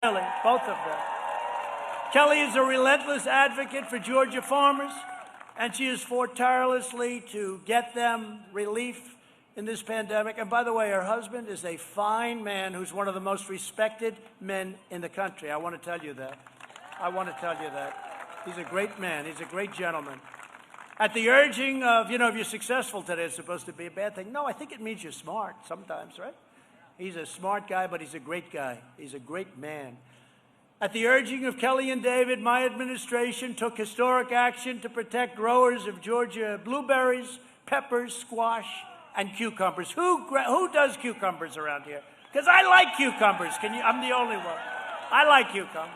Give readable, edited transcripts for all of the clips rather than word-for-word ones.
Kelly, both of them. Kelly is a relentless advocate for Georgia farmers, and she has fought tirelessly to get them relief in this pandemic. And by the way, her husband is a fine man who's one of the most respected men in the country. I want to tell you that. I want to tell you that. He's a great man. He's a great gentleman. At the urging of, if you're successful today, it's supposed to be a bad thing. No, I think it means you're smart sometimes, right? He's a smart guy, but he's a great guy. He's a great man. At the urging of Kelly and David, my administration took historic action to protect growers of Georgia blueberries, peppers, squash, and cucumbers. Who does cucumbers around here? Because I like cucumbers. I'm the only one. I like cucumbers.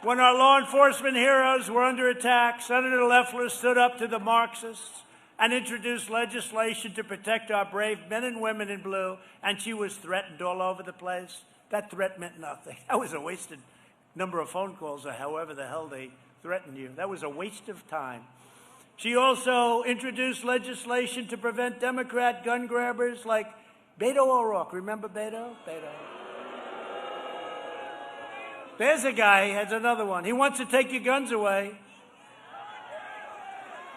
When our law enforcement heroes were under attack, Senator Loeffler stood up to the Marxists and introduced legislation to protect our brave men and women in blue, and she was threatened all over the place. That threat meant nothing. That was a wasted number of phone calls or however the hell they threatened you. That was a waste of time. She also introduced legislation to prevent Democrat gun grabbers like Beto O'Rourke. Remember Beto? There's a guy, has another one. He wants to take your guns away.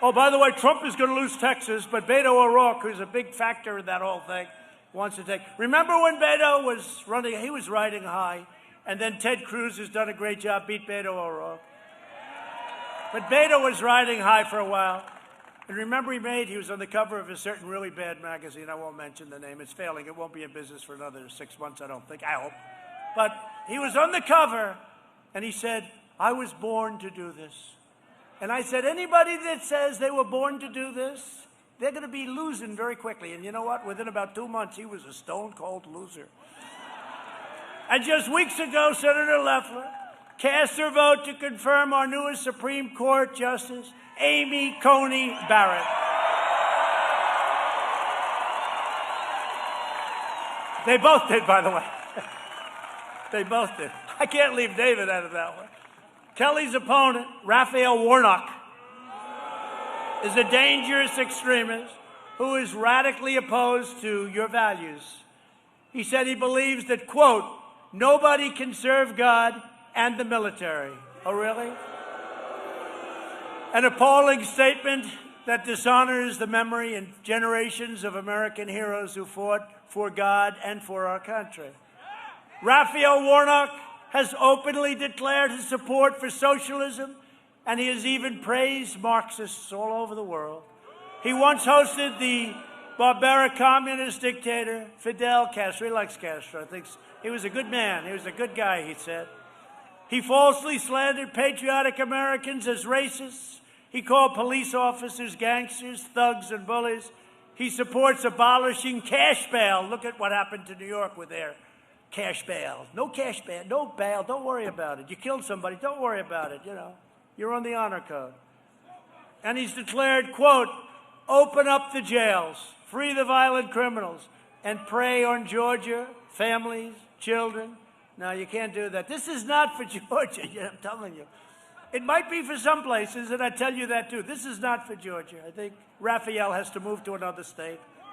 Oh, by the way, Trump is going to lose Texas, but Beto O'Rourke, who's a big factor in that whole thing, wants to take. Remember when Beto was running, he was riding high, and then Ted Cruz, who's done a great job, beat Beto O'Rourke. But Beto was riding high for a while. And remember he was on the cover of a certain really bad magazine. I won't mention the name. It's failing. It won't be in business for another 6 months, I don't think. I hope. But he was on the cover, and he said, I was born to do this. And I said, anybody that says they were born to do this, they're going to be losing very quickly. And you know what? Within about 2 months, he was a stone-cold loser. And just weeks ago, Senator Loeffler cast her vote to confirm our newest Supreme Court Justice, Amy Coney Barrett. They both did, by the way. They both did. I can't leave David out of that one. Kelly's opponent, Raphael Warnock, is a dangerous extremist who is radically opposed to your values. He said he believes that, quote, nobody can serve God and the military. Oh, really? An appalling statement that dishonors the memory and generations of American heroes who fought for God and for our country. Raphael Warnock has openly declared his support for socialism, and he has even praised Marxists all over the world. He once hosted the barbaric communist dictator Fidel Castro. He likes Castro. I think he was a good man. He was a good guy, he said. He falsely slandered patriotic Americans as racists. He called police officers gangsters, thugs, and bullies. He supports abolishing cash bail. Look at what happened to New York with their cash bail. No cash bail, no bail. Don't worry about it. You killed somebody. Don't worry about it. You're on the honor code. And he's declared, quote, open up the jails, free the violent criminals, and prey on Georgia, families, children. No, you can't do that. This is not for Georgia, I'm telling you. It might be for some places, and I tell you that too. This is not for Georgia. I think Raphael has to move to another state.